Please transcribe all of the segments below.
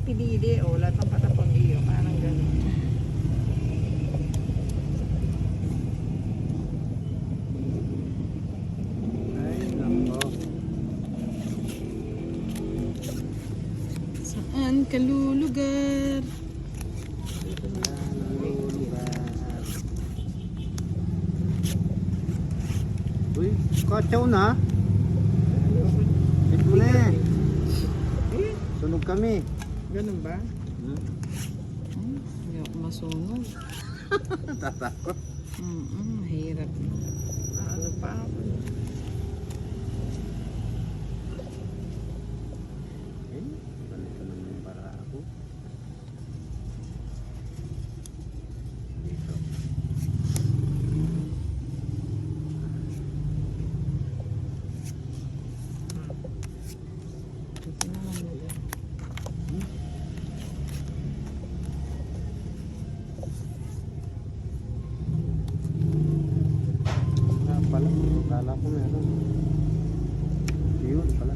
pinili. O, lahat ng patapon iyo. Parang gano'n. Ay, nako. Saan ka lulugar? Dito na nalulugar. Uy, katsaw na. Ito na eh. Eh, Sunog kami. ganun ba? Hindi ako masunog. Tatakot. Mahirap na. Ano pa ako? Eh, ganito naman yung para ako. Dito. Ito naman nila. Ah, pala. Kala ko meron. Yun pala.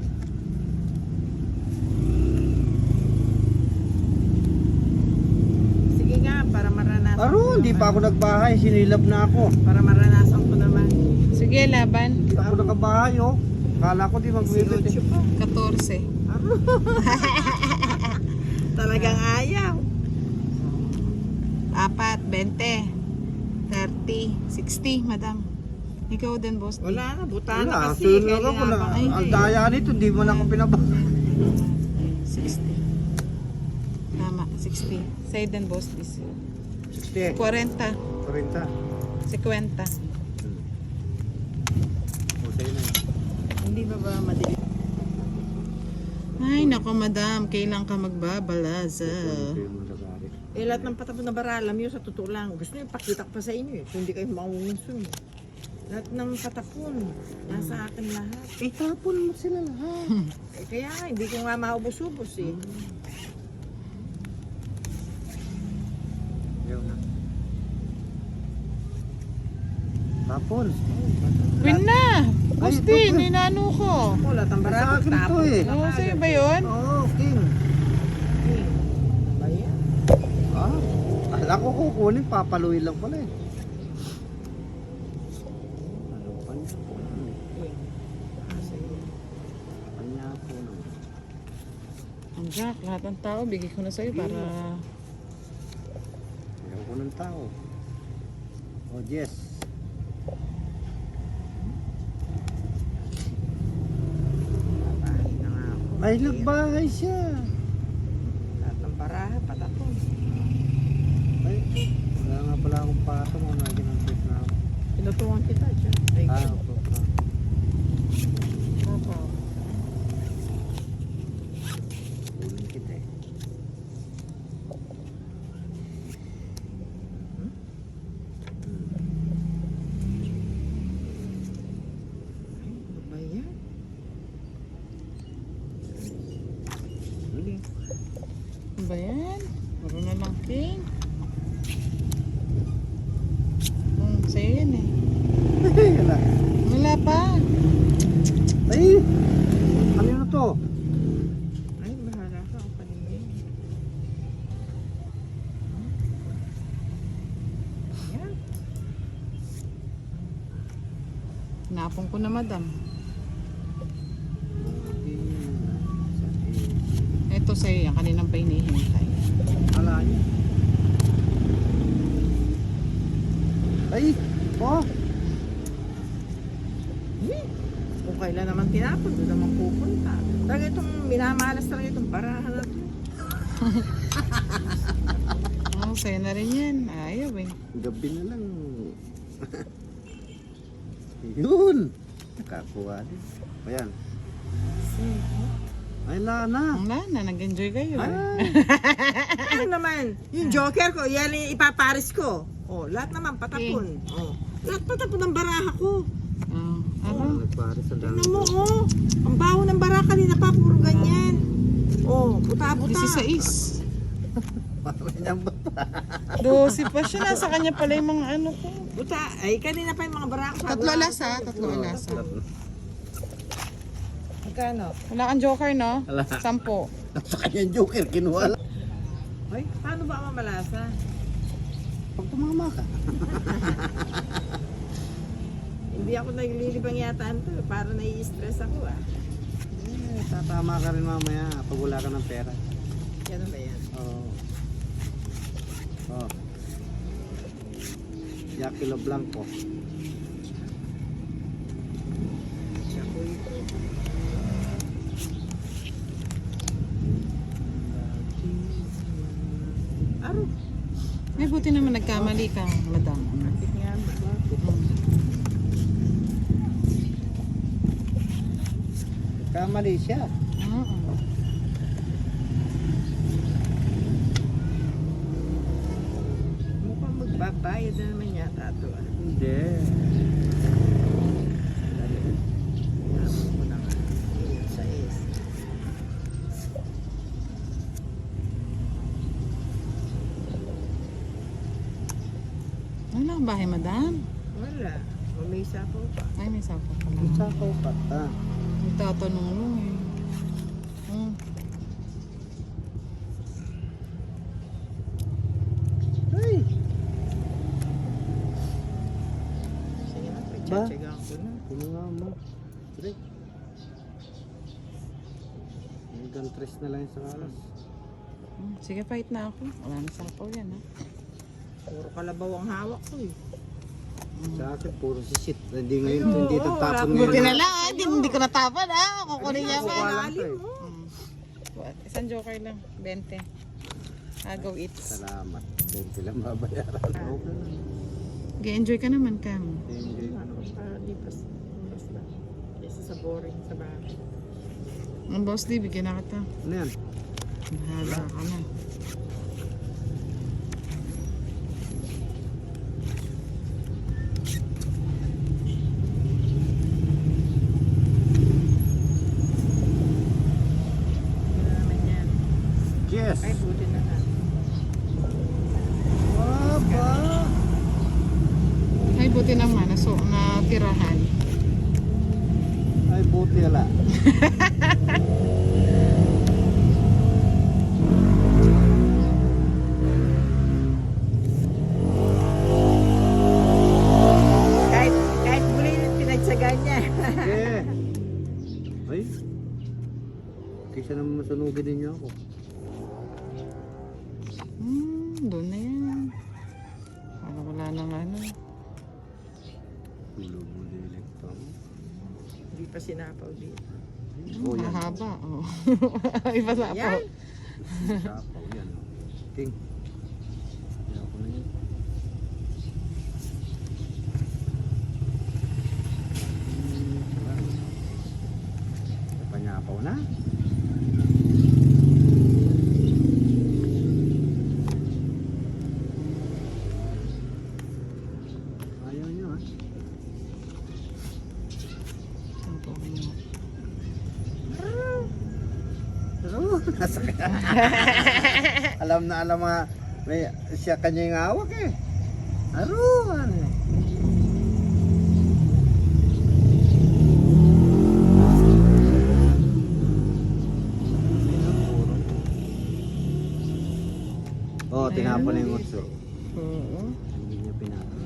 Sige nga, para maranasan Aro, ko hindi naman. pa ako nagbahay. Sinilab na ako. Para maranasan ko naman. Sige, laban. Hindi ako nakabahay oh. Kala ko di magbibit eh. 18 pa. 14. Talagang ayaw. 4, 20, 30, 60, madam. Ikaw din, boss. Wala na, buta na Wala, kasi. sunod ako na. Ay, Ang daya nito, hindi mo na ako pinabasa. 60. Tama, 60. Sa'yo din, boss. 60. 40, 40. 50. O, sa'yo na yun. Hindi ba madali? Ay, nako, madam. Kailan ka magbabalaza? Sa'yo mo lagari. Eh, lahat ng patapon na baralam yun sa totoo lang. Gusto nyo, ipakita ko pa sa inyo eh. Kung hindi kayo maungunsun. Lahat ng patapon, nasa akin lahat. Eh, tapon mo sila lahat. Eh, kaya nga, hindi ko nga maubos-ubos eh. Ayaw na. Tapon. Win na! Gusti, Ay, ito, ninano ko. Ako, lahat ng Sa baralam, akin to tapon. eh. Oo, sa'yo ba yun? Oo, king. Ayan. Ah, ala ko kukunin, papaluin lang pala eh. Ano, kanya po naman eh. Kanya po naman. Ang Jack, lahat ng tao, bigay ko na sa'yo para... Ayaw ko ng tao. Oh, yes. Babae na nga ako. Ay, nagbahay siya. Lahat ng baraha, patapon. Ay, wala nga pala akong patong. Ano na ginansit na ako. Pinutungan kita dyan. Ay, Ah, opo. papa. Kunin kita eh. Ano ba yan? Ano ba yan? Meron na lang king. Sa'yo yan eh. Ay, wala. Wala pa. Ay, ano na to? Ay, bahala ka. Ako kanina. Yan. Napong ko na, madam. Ito sa'yo yan. Kaninang pa hinihintay. Ala niya. Ay, oh. Kung kailan naman tinapon, doon naman pupunta. Talaga itong minamalas talaga itong barahan na ito. Oh, sa'yo na rin yan. Ayaw eh. Gabi na lang. Yun. Nakakuha din. Ayan. Ay, lana. Ang lana, nag-enjoy kayo. Ay, Ano naman, yung joker ko, yan yung ipaparis ko. Oh, lahat naman patapon. Oh. Lahat patapon ng baraha ko. Oh, ano? nagpares ang dami. Tingnan mo, oh. Ang baho ng baraha kanina pa, puro ganyan. Oh, puta-puta. 16. Parang niyang bata. 12 pa siya. Nasa kanya pala yung mga ano ko. Puta, ay kanina pa yung mga baraha ko. Tatlo alas ha. Tatlo alas ha. Magkano? Wala kang joker, no? Wala. 10. Sa kanya yung joker, kinuha lang. Ay, paano ba mamalasa? Pag tumama ka. Hindi ako naglilibang yata ito. Para nai-stress ako ah. Tatama ka rin mamaya pag wala ka ng pera. Yan ba yan? Oo. Oh. Yakilo Blanco. Chakoy. Aro. Ay, buti naman nagkamali ka, madam. Bakit nga ba? Kamali siya. Oo. Mukhang magbabayad na naman yata ito ah. Hindi. Tapos mo na nga. Ayun, sa is. Wala kang bahay, madam. Wala. May sapaw pa. Ay, may sapo pala. Isa ko pa. Nagtatanong lang eh. Ay! Sige na, Ba? pagtsatsagaan ko na. Kinuha mo. Sige. Hanggang 3 na lang yung sa kalas. Sige, fight na ako. Wala na sapaw yan, ha? Puro kalabaw ang hawak ko eh. Sa akin, puro sisit. Hindi ngayon, Ay, hindi oo, tatapon wala. Buti ngayon. na lang, ah. Hindi ko natapan, ha? Kukunin niya pa. Kukuha lang to Lalim eh. mo. Isang joker lang. 20. Agaw eats. Salamat. 20 lang babayaran. Okay lang. G-enjoy ka naman, Cam. Enjoy ko Ano, naman. para lipas. Basta. Isa sa boring sa bahay. Ang boss, di, bigyan na kita. Ano yan? Bahala ka na. Yun na naman yan. Yes! Ay, buti na nga. Baba! Ay, buti naman. Natirahan. Ay, buti ala. Kahit muli pinagsagan niya. Okay. Ay. Kaysa naman masunugin ninyo ako. Doon na yan. Para wala nang ano. Bulubulilik to. Hindi pa sinapaw dito. Oh, yan. Mahaba. Oh. Iba sa Yan. ako. Sapaw yan. Ting. Kaya ko na yan. Panyapaw na. Ayaw nyo ha. Pero, nasa alam na alam mga may siya kanya yung hawak eh. Aruan eh. Oh, tinapon na yung utso. Oo. Hindi niya pinapon.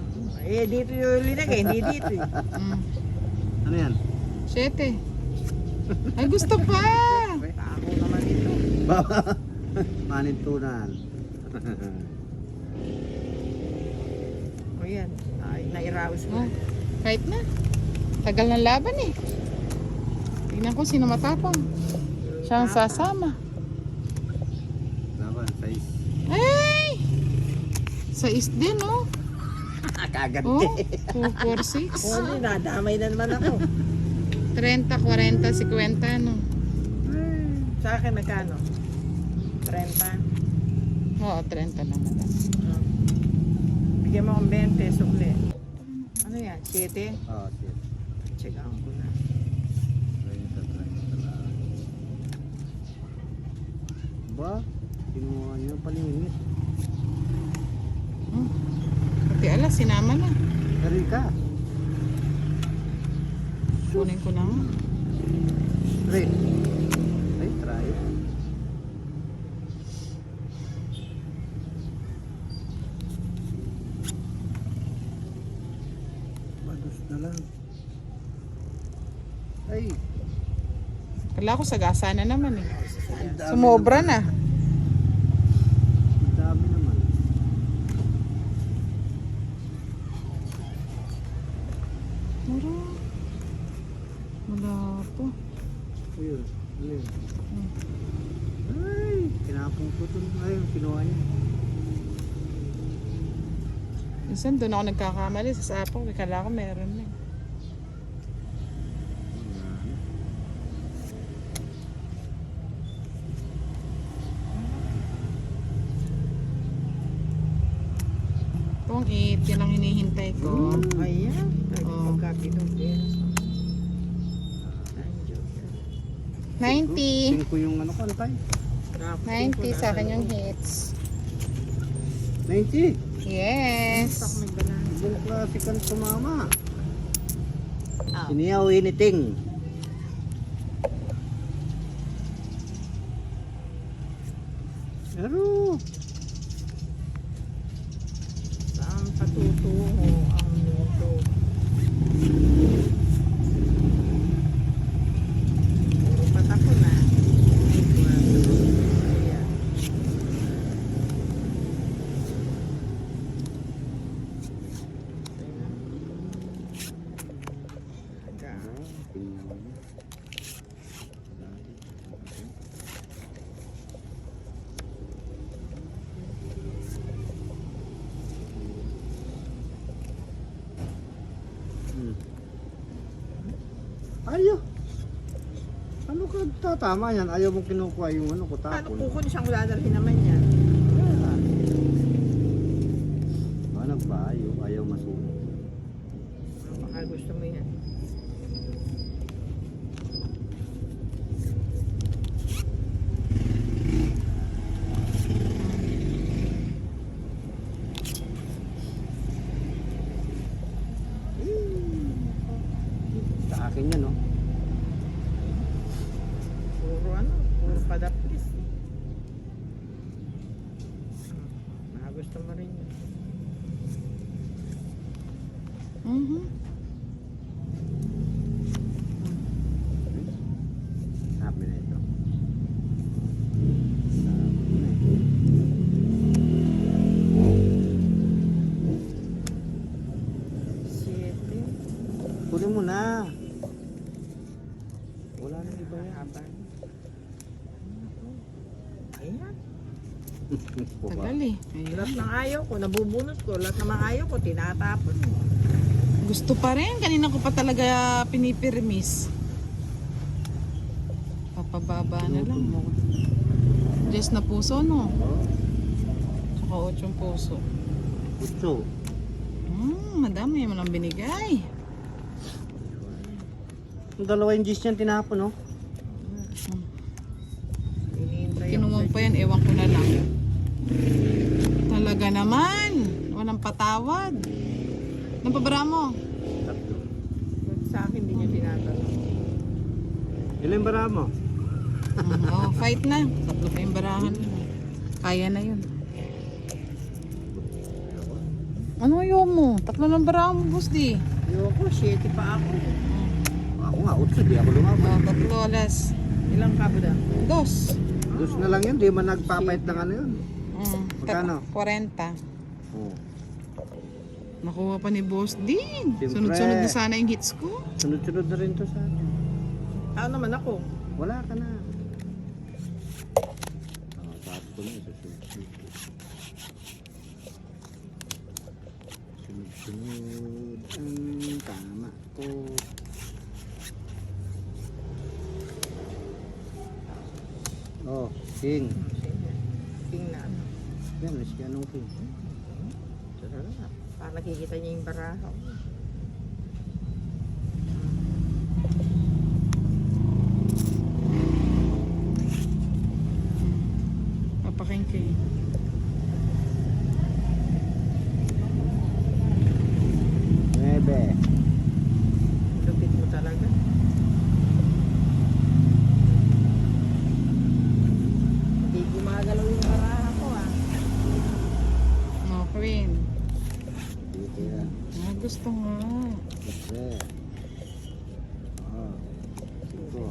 Eh, dito yung linagay, hindi dito eh. Ano yan? 7. Ay, gusto pa! Ako naman ito. Manintunan. O yan, ay, nairaos mo. Oh, kahit na. Tagal ng laban eh. Tingnan ko sino matapang. Siya ang sasama. Laban, size. Ay! Sa din, oh. Kaganti. Oh, 2, 4, 6. O, hindi, nadamay na naman ako. 30, 40, 50, no? Sa akin, magkano? 30. Oo, 30 na madam. Bigyan mo akong 20, sukli. Ano yan? 7? Oh, shit. Check out ko na. 30 lang. Ba? Kinuha niyo palinis. Pati alas, sinama na. Erika. Kunin ko lang. Pre. Ay, try. Bagus na lang. Ay, Kala ko sagasa na naman eh. ang dami Sumobra naman. na. Ang dami naman. Mura. Wala po. Ayun, ayun. Ay, tinapong ko dun. Ayun, kinuha niya. Minsan doon ako nagkakamali sa sapaw. Kala ko meron na. Itong 8, yan ang hinihintay ko. Ayan. Ay, Oh. pagkakinom din. Nandiyo. 90. Tingko yung ano ko, tay. 90 sa akin yung hits. 90. Yes. May banana. Ibang klase kan sumama. Ah. Siniyaw initing. Pero, Saan patutungo ang mundo? Puro patako na. Ayan. Ayaw. Ano ka tatama yan? Ayaw mong kinukuha yung ano ko Paano tapon. kukun siyang dadalhin naman yan? Nagbayo, ayaw masunog. Baka gusto mo yan. Sa akin yan, no? Puro ano, puro padapis. Baka gusto mo rin yan. Sabi na ito. Siyete. Kunin mo na. Wala na iba yan. Habang. Ayan. Tagal eh. Lahat ng ayaw ko, nabubunot ko. Lahat ng mga ayaw ko, tinatapon. Gusto pa rin. Kanina ko pa talaga pinipirmis. Papababa na lang. Just na puso, no? Tsaka 8 puso. Puso. Madami mo lang binigay. Yung dalawa yung gis niyan tinapon, no? Hinihintay ako Kinuha sa- pa yan, ewan ko na lang. Talaga naman. Walang patawad. Anong pabara mo? Tatlo. Sa akin, hindi niya tinatanong. Ilan yung bara mo? Fight na. Tatlo pa yung barahan. Kaya na yun. Ano ayaw mo? Tatlo ng barahan mo, boss di. Ayoko, 7 pa ako. Ako nga, utso, di ako lumaban. Tatlo, alas. Ilang kabo da? 2. Dus na lang yun, di man nagpapait ng ano yun. Magkano? 40. Oh. Nakuha pa ni boss din. Siyempre. Sunod-sunod na sana yung hits ko. Sunod-sunod na rin to sa akin. Tao naman ako. Wala ka na. Tapos ko na isusunod. Sunod-sunod ang tama ko. Oh, king. Tingnan. Yan, mas anong king. Para nakikita niya yung baraha. Papaking kayo. Nuebe. Lupit mo talaga.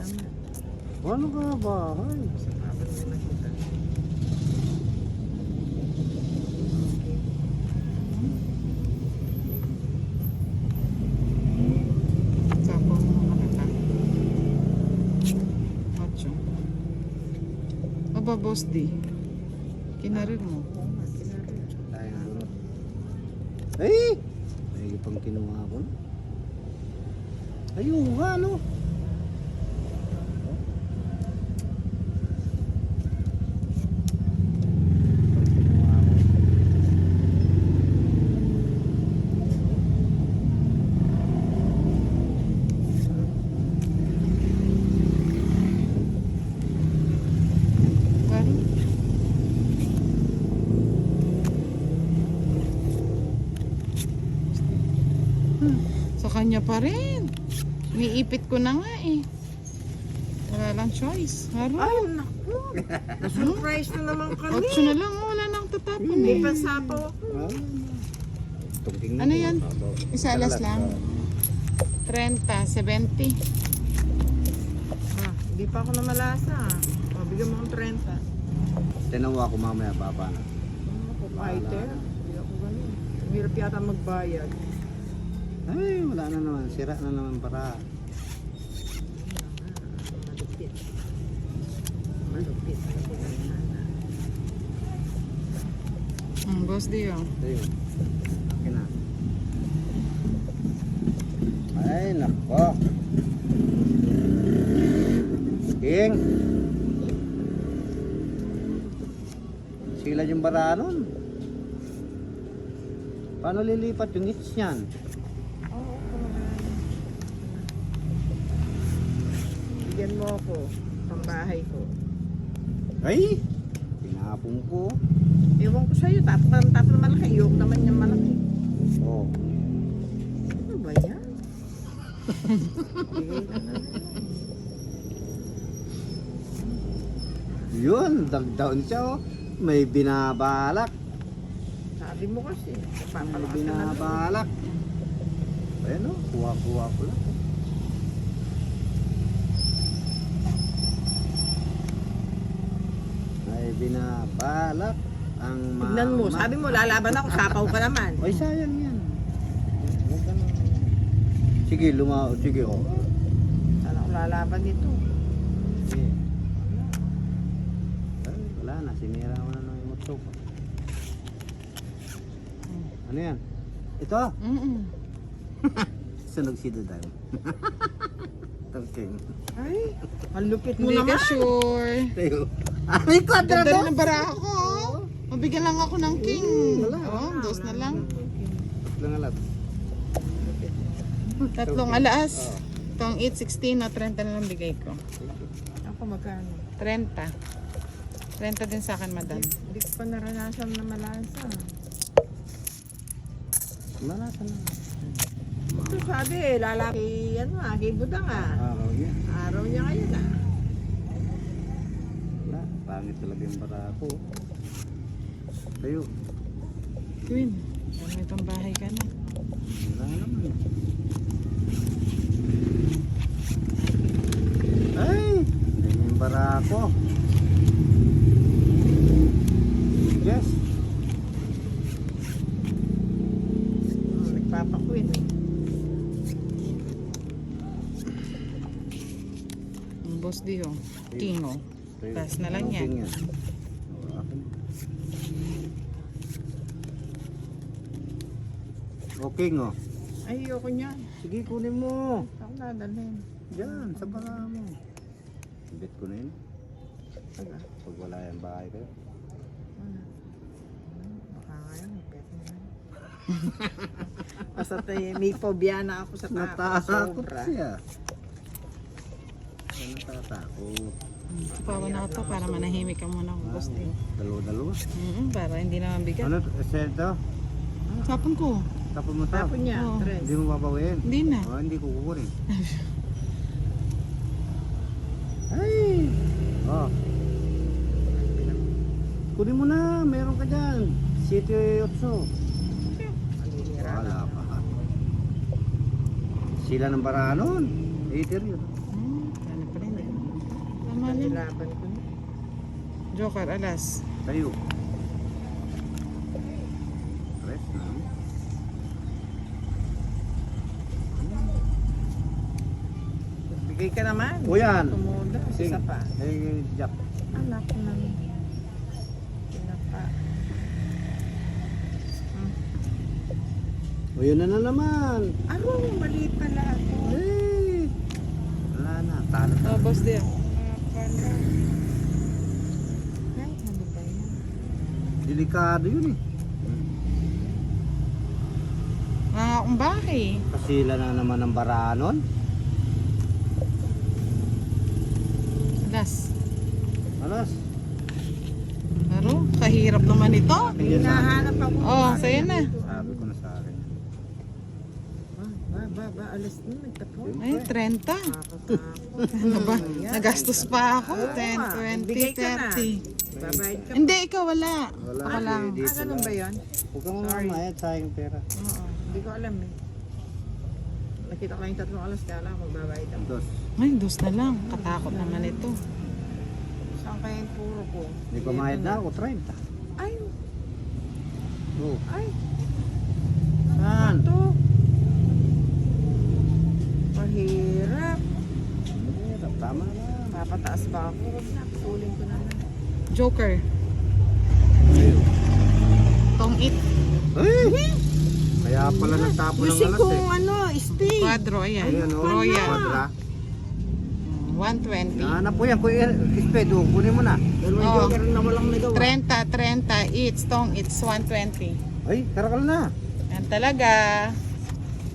naman. Ano ka bahay? Sa kapal nila kita. Sapo mo makita. Macho. Aba, boss D. Kinarir mo. Oo nga, kinari. Tayo doon. Ay! May pang kinuha ko. Ayun nga, no? Parang sa kanya pa rin. Niipit ko na nga eh. Wala lang choice. Haro. Ay, naku. Na-surprise na naman kami. 8 na lang. Wala nang tatapon May eh. pasapaw ako. Ano yan? Isa alas lang. 30, 70. Ah, hindi pa ako namalasa. O, bigyan mo akong 30. Tinawa ko mamaya, baba na. Ako, fighter. Hindi ako ganun. Ang hirap yata magbayad. Ay, wala na naman. Sira na naman para. Malupit. Malupit. Boss D oh. Ayun. Okay na. Ay, nako. King. Sila yung baranon. Paano lilipat yung hits niyan? Oo, bigyan mo ako. Pambahay ko. Ay! Pinapong ko. Ewan ko sa'yo. Tapo na malaki. Iyok naman yung malaki. Oh. Ano ba yan? Bigay ka na. Yun, dagdaon siya oh. May binabalak. Sabi mo kasi. May Papalakas ka na. binabalak. Ayan oh, kuha-kuha ko lang. May binabalak ang mama. Tignan mo. Sabi mo, lalaban ako. Sapaw ka naman. Ay, sayang yan. Huwag ka na. Sige, sige oh. Sana ako lalaban nito. Sige. Ay, wala na, sinira mo na ng motor ko. Ano yan? Ito? Sunog si Dudan. Okay. Ay, ang lupit mo Hindi ka naman. sure. Tayo. Ah, may kwadra Ganda to? rin ng bara ako. Mabigyan lang ako ng king. wala. Oh, dos na lang. Lang alat. Tatlong alas. Itong 8.16 na 30 na lang bigay ko. Ako magkano? 30. 30 din sa akin, madam. Hindi ko pa naranasan na malasa. Malasa na. Ito sabi, lalaki, ano kay Budang Araw niya. Araw niya ngayon Wala. Pangit talaga yung bara ko. Tayo. Queen, may pambahay ka na. Wala naman. Ay! Ganyan yung bara ko. Yes. Nagpapakwin Ang boss di oh. King oh. Tayo. Taas na lang Anong yan. king yan? Oh, akin. Okay ngo. Ay, ayoko niyan. Sige, kunin mo. Ako dadalhin. Diyan, sa bara mo. Bet ko na yun. Taga. Pag wala yan bahay kayo. Ano? Baka ngayon, pet mo na. Basta may phobia na ako sa tao. Natatakot Sobra. siya. Natatakot. Pawa na ako to para manahimik ka muna kung boss di. Dalawa-dalawa. Para hindi naman bigat. Ano, ito? Sapon ko. Tapos mo to? Tapon niya, Oo. tres. Hindi mo babawin? Hindi na. Oh, hindi ko kukunin. Ay! Oh. Kunin mo na, meron ka dyan. 7-8. Manihira Wala na. pa. Sila ng baranon. 80 yun. Ano pa rin, Tama lang. Nilaban ko na. Joker, alas. Tayo. Rest na. Bigay ka naman. O yan. Tumuda. Sige. Isa pa. Eh, Jack. Anak ko na. Pinapa. O yun na naman. Aro, mali pala ako. Eh. Wala na. Talo na. Oh, boss dear. Pala. Ay, ano ba yan? Delikado yun eh. Mga akong bahay. Pasila na naman ng baranon. Alas. Alas. Pero, kahirap naman ito. Hinahanap ako. Oh, sa'yo na. Sabi ko na sa akin. Ba, alas na, nagtapon. Ay, 30. Nakakatakot. Ano ba? Nagastos pa ako. Oo, 10, bigay 20, ka na. 30. Babayad ka Hindi, ikaw wala. Wala. Ako lang. Dito ganun lang. ba yun? Huwag kang mamamayad sa aking pera. Oo, hindi ko alam eh. Nakita ko lang yung 3 alas, kaya lang magbabayad ako. Dos. Ay, dos na lang. Katakot naman ito. Saan kaya yung puro ko? Hindi pa mayad na ako. 30. Ay, Oh. ay, Saan? ito. Mahirap. Hirap. Tama na. Papataas ba ako? Huwag na, putulin ko na lang. Joker. Ayun. Tong it. Ay! Kaya pala nagtapo ng Gusto alas kong eh. ano, stay. Quadro, ayan. Ayan o. Royal. Quadra. 120. Nahanap po yan. Kuya Espedo. Kunin mo na. Dalawang Oo. joker na walang nagawa. 30, eats. Tong it's 120. Ay, karakal na. Yan talaga.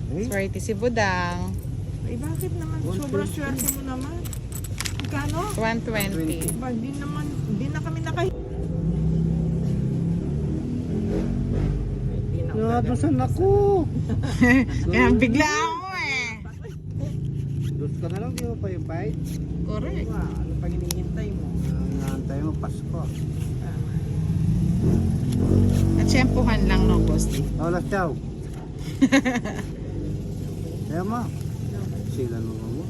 Ay, Swerte si Budang. Ay, bakit naman? 120. Sobrang swerte mo naman. Magkano? 120. Ba, hindi na kami nakahi. nadusan ako. Kaya bigla ako eh. Dos ka na lang. Di mo pa yung bite. Correct. Ano pang hinihintay mo? Naantay mo, Pasko. Natsyempohan lang no, boss. Wala siyaw. Kaya mo. Sila mo mo.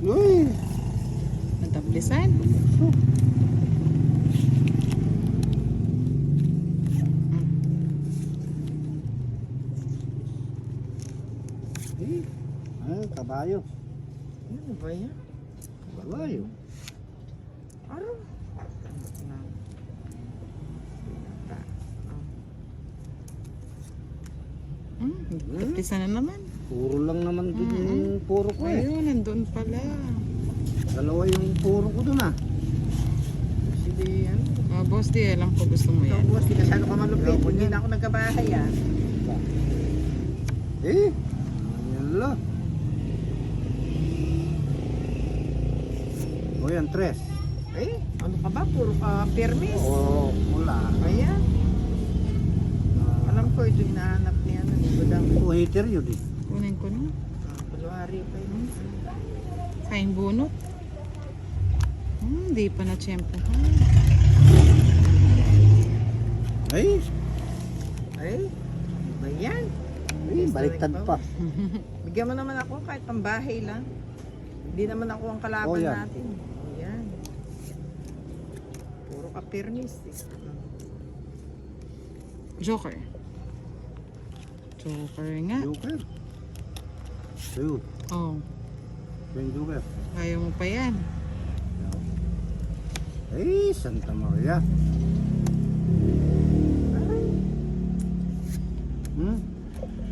Uy! Natablisan. Bumukso. Eh, kabayo. Ano ba yan? Kabayo. Aro. Natablisan na naman. Puro lang naman dun yung puro ko eh. Ayun, nandun pala. Dalawa yung puro ko dun ah. Sige, ano? Oh, boss, di alam ko gusto mo Ikaw, yan. boss, di masyado ka malupit. Ayoko Hindi niyan. na ako nagkabahay, ah. Eh, yan lang. O yan, tres. Eh, ano ka ba? Puro ka permis. Oo, wala. Ayan. Alam ko, ito hinahanap niya. Budang. O heater yun eh. Kunin ko na. Paluhari pa yun. Kain bunot. Hindi pa natsyempohan. Ay, Ay, ano ba yan? baliktad pa. Bigyan mo naman ako kahit pambahay lang. Hindi naman ako ang kalaban Oh, yan. natin. Ayan. Puro ka permis. Joker. Joker nga. Joker. Ayun, Oh, yung Joker. ayaw mo pa yan. Ay, Santa Maria. Hmm?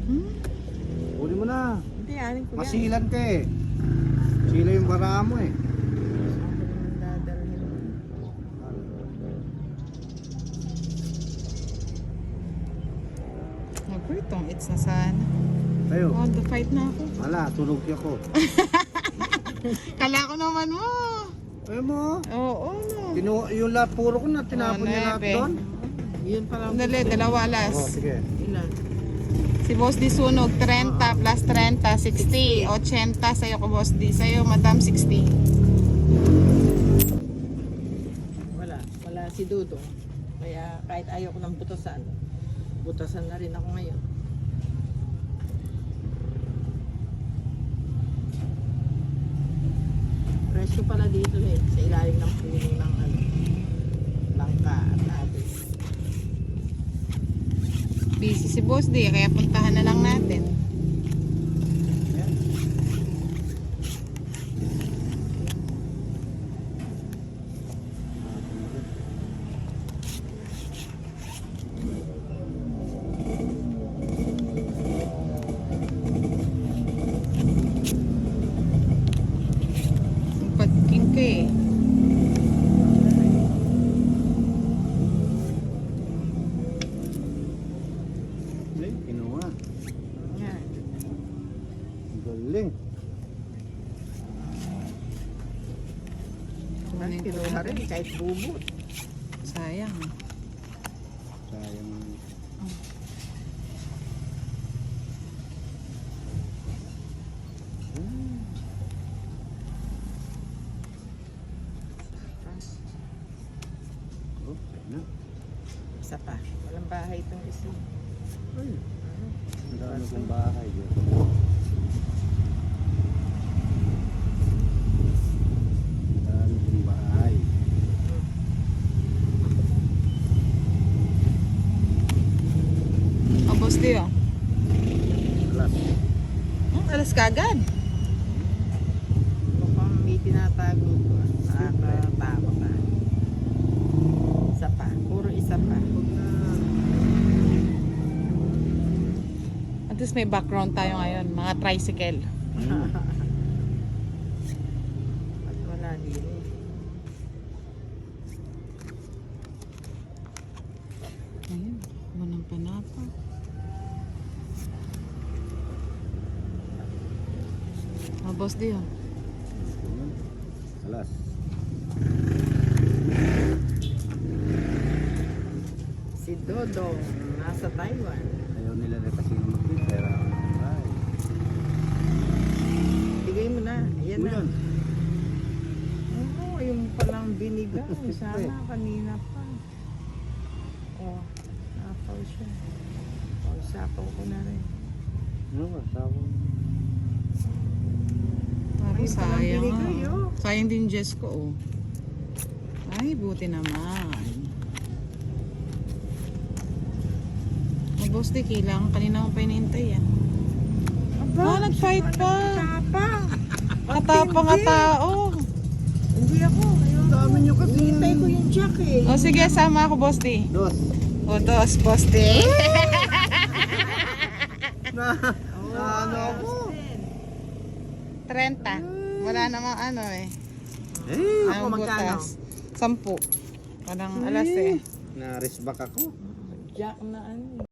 Hmm? Uli mo na. Hindi, anin ko yan. Masilan ka eh. Sila yung bara mo eh. Ako naman dadalhin. Naku, itong it's na sana. Tayo. Oh, the fight na ako. Wala, tulog ako. Kala ko naman mo. Ay mo. Oo, no. Yung lahat puro ko na tinapon niya lahat nebe. doon. Yun pala. Dali, dalawa alas. Oh, sige. Ilan? Si Boss D sunog, 30 plus 30, 60, 80. Sa'yo ko, Boss D. Sa'yo, Madam, 60. Wala. Wala si Dudong. Kaya kahit ayaw ko ng butasan, butasan na rin ako ngayon. pwesto pala dito eh. Sa ilalim ng puno ng ano. Langka at abis. Busy si Boss D, kaya puntahan na lang natin. Yan. Ang pagking ka eh. Ay, kinuha. Yan. Ang galing. Ay, kinuha rin kahit bubot. Sayang. Sayang. Oh, na. Isa pa. Walang bahay itong isa. Ay, ang dami kong bahay dito. Ang dami kong bahay. O Boss D oh. Alas. Alas kagad. Mukhang may tinatago ko. Nakakatawa ka. Isa pa. Puro isa pa. At least may background tayo ngayon, mga tricycle. At wala din eh. Ayun, walang panapa. Boss D oh. Alas. Si Dodong nasa Taiwan. Ayaw nila na kasi mag-pera ng bahay. Bigay mo na. Ayan na. Ulan. Oo, yung palang binigang. Sana kanina pa. Oh, napaw siya. Oh, sapaw ko na rin. Ano ba? Sabon. Parang Ay, parang sayang binigay, ah. oh. Sayang din Jess ko oh. Ay, buti naman. O Boss D, kailangan kanina ko pa inintay yan. Ah, nag-fight pa. Tapang. Katapang nga tao. Hindi ako. Ayun. Dami nyo kasi. Hinintay ko yung jack eh. O sige, sama ako Boss D. Dos. O dos, Boss D. Na, Oo, ano ako? 30. Wala namang ano eh. Eh, Ako Ang magkano? butas. 10. Walang alas eh. na-risk back ako. Jack na ano eh.